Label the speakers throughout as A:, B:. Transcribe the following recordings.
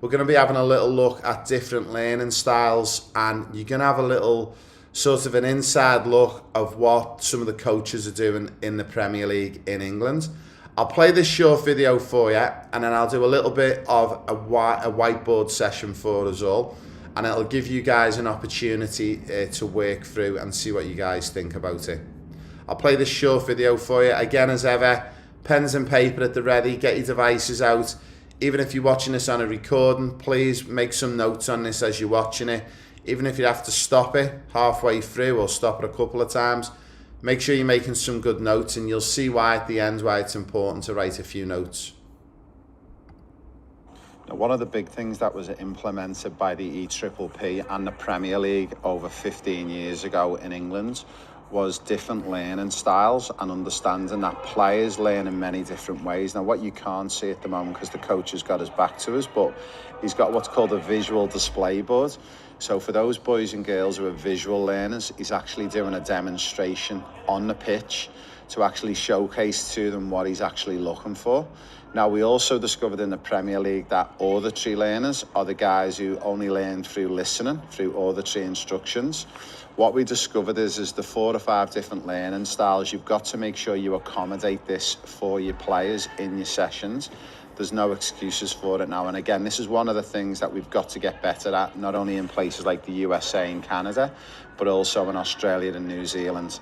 A: We're going to be having a little look at different learning styles, and you're going to have a little sort of an inside look of what some of the coaches are doing in the Premier League in England. I'll play this short video for you, and then I'll do a little bit of a whiteboard session for us all, and it'll give you guys an opportunity to work through and see what you guys think about it. I'll play this short video for you. Again, as ever, pens and paper at the ready, get your devices out. Even if you're watching this on a recording, please make some notes on this as you're watching it. Even if you have to stop it halfway through or stop it a couple of times, make sure you're making some good notes, and you'll see why at the end why it's important to write a few notes.
B: Now, one of the big things that was implemented by the EPPP and the Premier League over 15 years ago in England was different learning styles and understanding that players learn in many different ways. Now, what you can't see at the moment, because the coach has got his back to us, but he's got what's called a visual display board. So for those boys and girls who are visual learners, he's actually doing a demonstration on the pitch to actually showcase to them what he's actually looking for. Now, we also discovered in the Premier League that auditory learners are the guys who only learn through listening, through auditory instructions. What we discovered is the 4 or 5 different learning styles. You've got to make sure you accommodate this for your players in your sessions. There's no excuses for it now. And again, this is one of the things that we've got to get better at, not only in places like the USA and Canada, but also in Australia and New Zealand.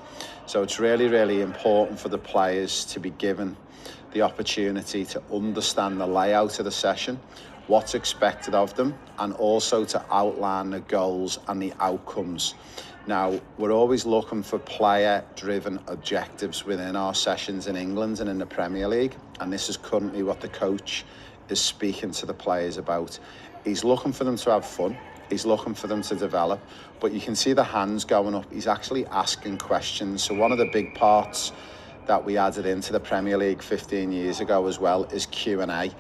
B: So it's really, really important for the players to be given the opportunity to understand the layout of the session, what's expected of them, and also to outline the goals and the outcomes. Now, we're always looking for player-driven objectives within our sessions in England and in the Premier League, and this is currently what the coach is speaking to the players about. He's looking for them to have fun, he's looking for them to develop, but you can see the hands going up. He's actually asking questions. So one of the big parts that we added into the Premier League 15 years ago as well is Q&A.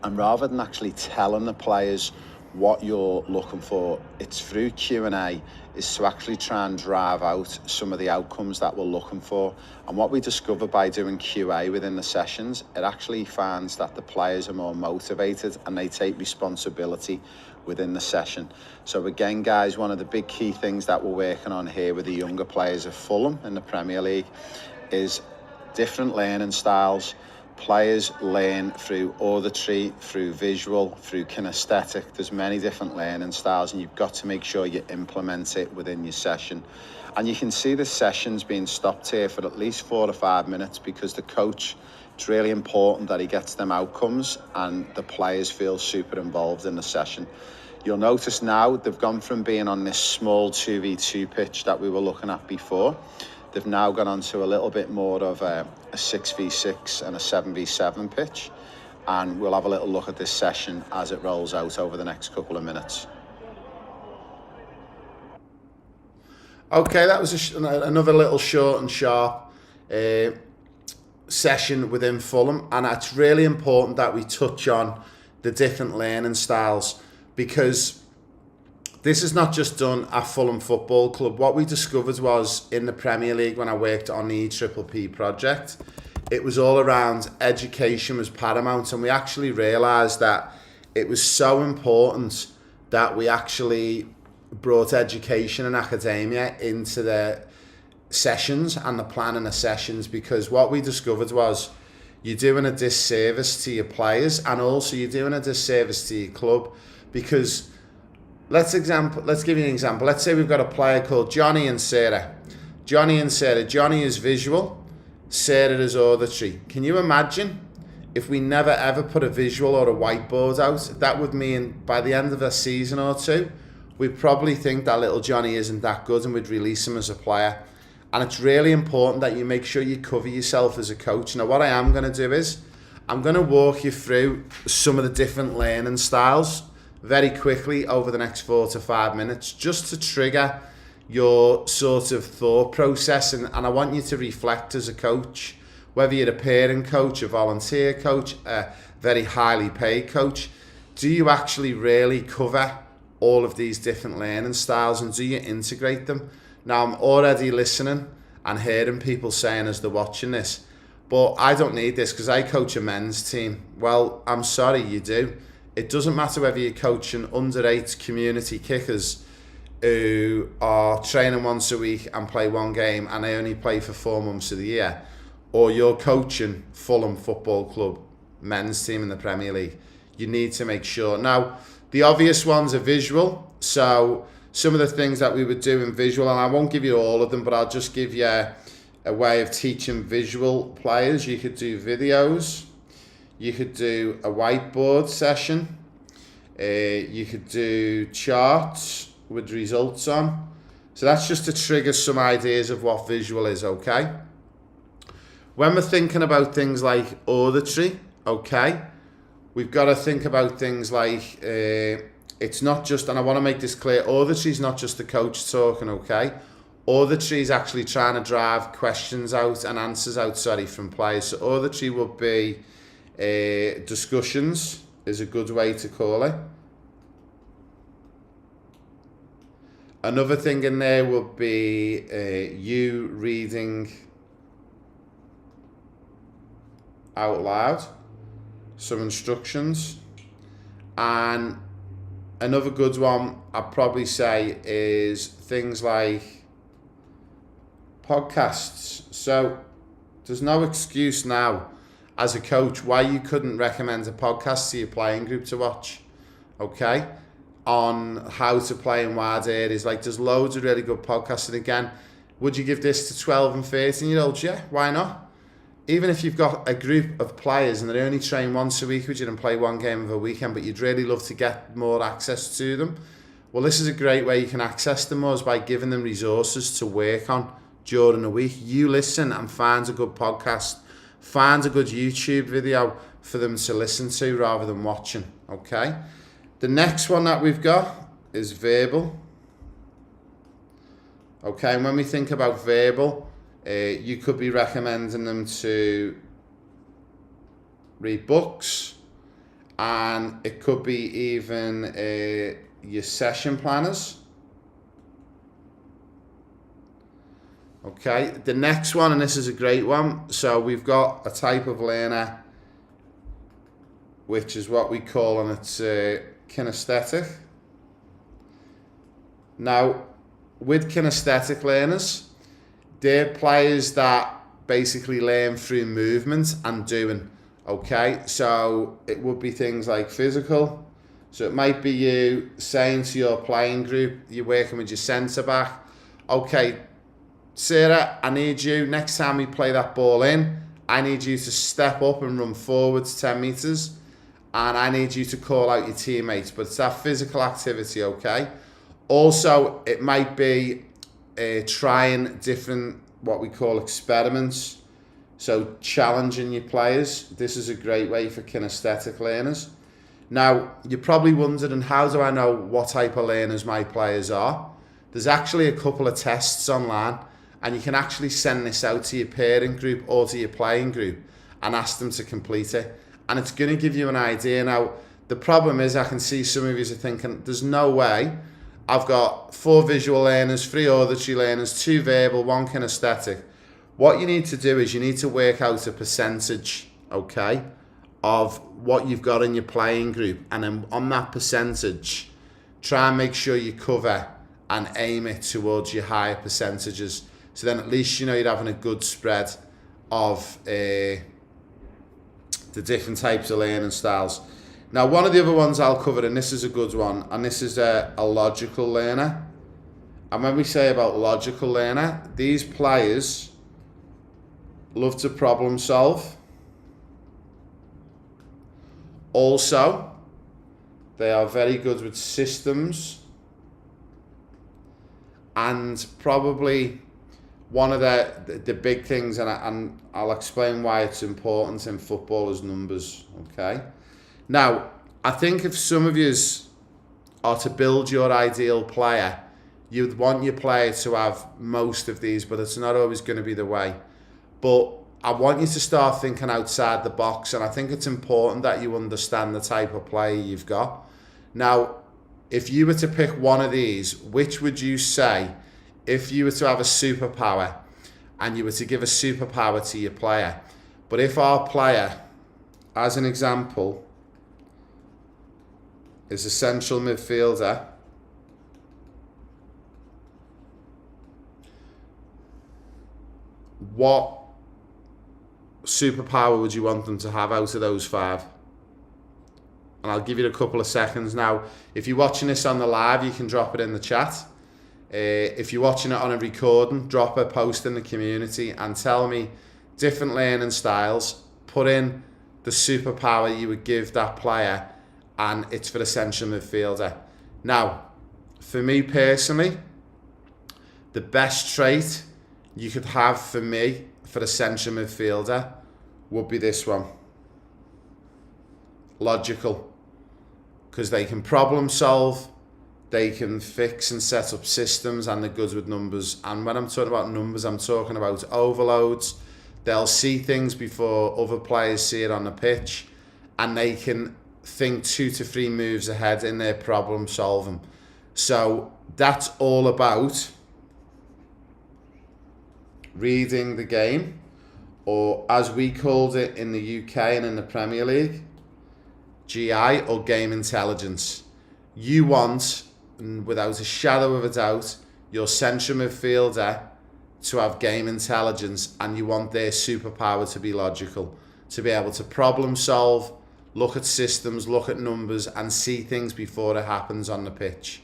B: And rather than actually telling the players what you're looking for, it's through Q&A is to actually try and drive out some of the outcomes that we're looking for. And what we discovered by doing QA within the sessions, it actually finds that the players are more motivated and they take responsibility within the session. So again, guys, one of the big key things that we're working on here with the younger players of Fulham in the Premier League is different learning styles. Players learn through auditory, through visual, through kinesthetic. There's many different learning styles, and you've got to make sure you implement it within your session. And you can see the sessions being stopped here for at least 4 to 5 minutes, because the coach, it's really important that he gets them outcomes and the players feel super involved in the session. You'll notice now they've gone from being on this small 2v2 pitch that we were looking at before. They've now gone on to a little bit more of a 6v6 and a 7v7 pitch. And we'll have a little look at this session as it rolls out over the next couple of minutes.
A: Okay, that was another little short and sharp session within Fulham. And it's really important that we touch on the different learning styles, because this is not just done at Fulham Football Club. What we discovered was in the Premier League, when I worked on the EPPP project, it was all around education was paramount, and we actually realised that it was so important that we actually brought education and academia into the sessions and the planning of sessions, because what we discovered was you're doing a disservice to your players, and also you're doing a disservice to your club, because let's give you an example. Let's say we've got a player called Johnny and Sarah. Johnny is visual, Sarah is auditory. Can you imagine if we never ever put a visual or a whiteboard out? That would mean by the end of a season or two, we'd probably think that little Johnny isn't that good and we'd release him as a player. And it's really important that you make sure you cover yourself as a coach. Now, what I am going to do is I'm going to walk you through some of the different learning styles very quickly over the next 4 to 5 minutes, just to trigger your sort of thought process. And I want you to reflect as a coach, whether you're a parent coach, a volunteer coach, a very highly paid coach. Do you actually really cover all of these different learning styles, and do you integrate them? Now, I'm already listening and hearing people saying as they're watching this, but I don't need this because I coach a men's team. Well, I'm sorry, you do. it doesn't matter whether you're coaching under-8 community kickers who are training once a week and play one game and they only play for 4 months of the year, or you're coaching Fulham Football Club men's team in the Premier League. You need to make sure. Now, the obvious ones are visual. So some of the things that we would do in visual, and I won't give you all of them, but I'll just give you a way of teaching visual players. You could do videos. You could do a whiteboard session. You could do charts with results on. So that's just to trigger some ideas of what visual is, okay? When we're thinking about things like auditory, okay, we've got to think about things like, it's not just, and I want to make this clear, auditory is not just the coach talking, okay? Auditory is actually trying to drive questions out and answers out, from players. So auditory would be discussions, is a good way to call it. Another thing in there would be you reading out loud some instructions. And another good one I'd probably say is things like podcasts. So there's no excuse now as a coach why you couldn't recommend a podcast to your playing group to watch, okay, on how to play in wide areas. Like, there's loads of really good podcasts. And again, would you give this to 12 and 13 year olds? Yeah, why not? Even if you've got a group of players and they only train once a week with you and play one game of a weekend, but you'd really love to get more access to them, well, this is a great way you can access them more, is by giving them resources to work on during the week. You listen and find a good podcast, find a good YouTube video for them to listen to rather than watching, okay? The next one that we've got is verbal. Okay, and when we think about verbal, you could be recommending them to read books, and it could be even your session planners. Okay, the next one, and this is a great one. So we've got a type of learner, which is what we call, and it's kinesthetic. Now, with kinesthetic learners, they're players that basically learn through movement and doing, okay? So it would be things like physical. So it might be you saying to your playing group, you're working with your centre back, okay, Sarah, I need you, next time we play that ball in, I need you to step up and run forwards 10 metres, and I need you to call out your teammates. But it's that physical activity, okay? Also, it might be trying different, what we call experiments. So challenging your players. This is a great way for kinesthetic learners. Now, you're probably wondering, how do I know what type of learners my players are? There's actually a couple of tests online, and you can actually send this out to your parent group or to your playing group and ask them to complete it. And it's going to give you an idea. Now, the problem is, I can see some of you are thinking, there's no way. I've got 4 visual learners, 3 auditory learners, 2 verbal, 1 kinesthetic. What you need to do is you need to work out a percentage, okay, of what you've got in your playing group. And then on that percentage, try and make sure you cover and aim it towards your higher percentages. So then at least you know you're having a good spread of the different types of learning styles. Now, one of the other ones I'll cover, and this is a good one, and this is a logical learner. And when we say about logical learner, these players love to problem solve. Also, they are very good with systems. And probably one of the big things, and I'll explain why it's important in football, is numbers, okay? Now, I think if some of you are to build your ideal player, you'd want your player to have most of these, but it's not always going to be the way. But I want you to start thinking outside the box, and I think it's important that you understand the type of player you've got. Now, if you were to pick one of these, which would you say, if you were to have a superpower and you were to give a superpower to your player, but if our player, as an example, is a central midfielder what superpower would you want them to have out of those 5? And I'll give you a couple of seconds now. If you're watching this on the live, you can drop it in the chat. If you're watching it on a recording, drop a post in the community and tell me different learning styles. Put in the superpower you would give that player, and it's for the central midfielder. Now, for me personally, the best trait you could have for me for the central midfielder would be this one. Logical. Because they can problem solve, they can fix and set up systems, and they're good with numbers. And when I'm talking about numbers, I'm talking about overloads. They'll see things before other players see it on the pitch, and they can think 2 to 3 moves ahead in their problem solving. So that's all about reading the game, or as we called it in the UK and in the Premier League, GI, or game intelligence. You want, without a shadow of a doubt, your central midfielder to have game intelligence, and you want their superpower to be logical, to be able to problem solve, look at systems, look at numbers, and see things before it happens on the pitch.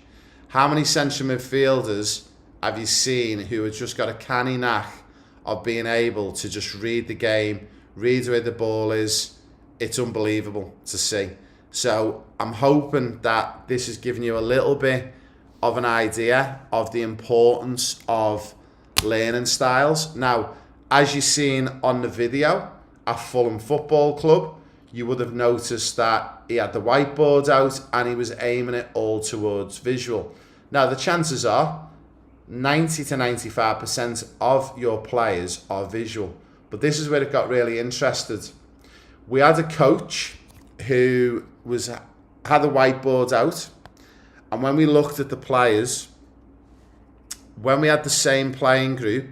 A: How many central midfielders have you seen who have just got a canny knack of being able to just read the game, read where the ball is? It's unbelievable to see. So I'm hoping that this has given you a little bit of an idea of the importance of learning styles. Now, as you've seen on the video at Fulham Football Club, you would have noticed that he had the whiteboard out and he was aiming it all towards visual. Now, the chances are 90 to 95% of your players are visual. But this is where it got really interested. We had a coach who had the whiteboard out, and when we looked at the players, when we had the same playing group,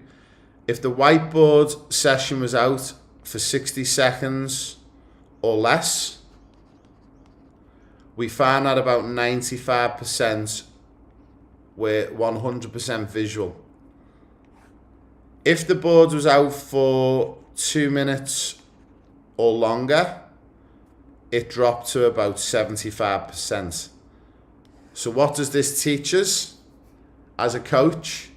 A: if the whiteboard session was out for 60 seconds or less, we found that about 95% were 100% visual. If the board was out for 2 minutes or longer, it dropped to about 75%. So what does this teach us? As a coach,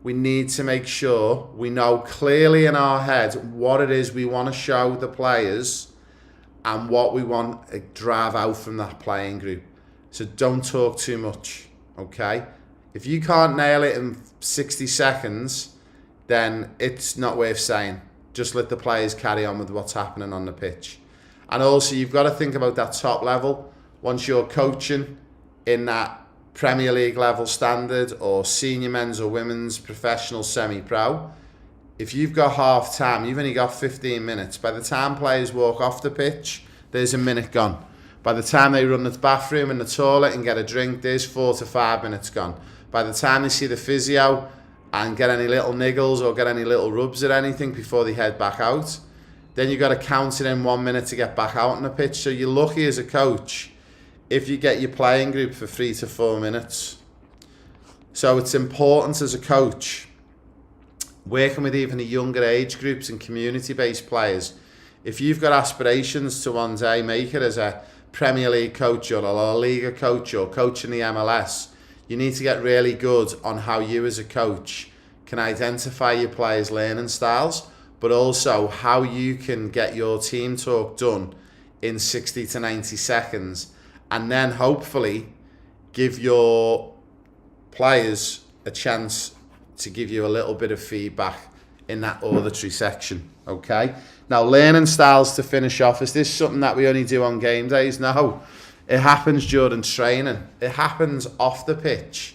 A: we need to make sure we know clearly in our head what it is we want to show the players and what we want to drive out from that playing group. So don't talk too much, okay? If you can't nail it in 60 seconds, then it's not worth saying. Just let the players carry on with what's happening on the pitch. And also, you've got to think about that top level. Once you're coaching in that Premier League level standard or senior men's or women's professional semi-pro, if you've got half time, you've only got 15 minutes. By the time players walk off the pitch, there's a minute gone. By the time they run to the bathroom and the toilet and get a drink, there's 4 to 5 minutes gone. By the time they see the physio and get any little niggles or get any little rubs or anything before they head back out, then you've got to count it in 1 minute to get back out on the pitch. So you're lucky as a coach if you get your playing group for 3 to 4 minutes. So it's important as a coach, working with even the younger age groups and community-based players. If you've got aspirations to one day make it as a Premier League coach or a La Liga coach or coach in the MLS, you need to get really good on how you as a coach can identify your players' learning styles, but also how you can get your team talk done in 60 to 90 seconds, and then hopefully give your players a chance to give you a little bit of feedback in that auditory section, okay? Now, learning styles to finish off, is this something that we only do on game days? No, it happens during training. It happens off the pitch.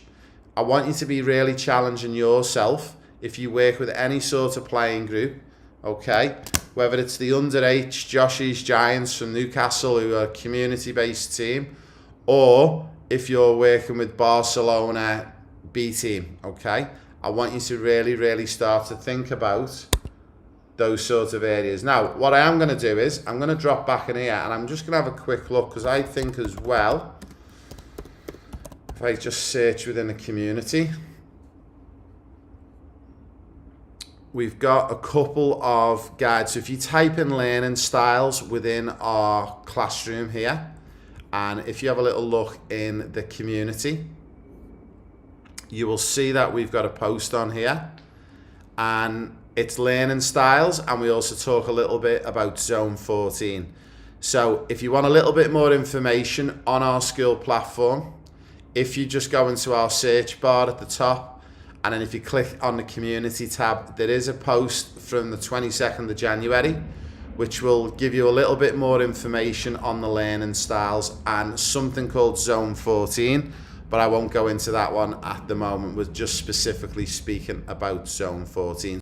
A: I want you to be really challenging yourself if you work with any sort of playing group, okay? Whether it's the under-8 Joshies Giants from Newcastle, who are a community-based team, or if you're working with Barcelona B team, okay? I want you to really, really start to think about those sorts of areas. Now, what I am going to do is I'm going to drop back in here and I'm just going to have a quick look, because I think as well If I just search within the community, we've got a couple of guides. So if you type in learning styles within our classroom here, and if you have a little look in the community, you will see that we've got a post on here, and it's learning styles, and we also talk a little bit about Zone 14. So if you want a little bit more information on our school platform, if you just go into our search bar at the top, and then if you click on the community tab, there is a post from the 22nd of January, which will give you a little bit more information on the learning styles and something called Zone 14, but I won't go into that one at the moment. We're just specifically speaking about Zone 14.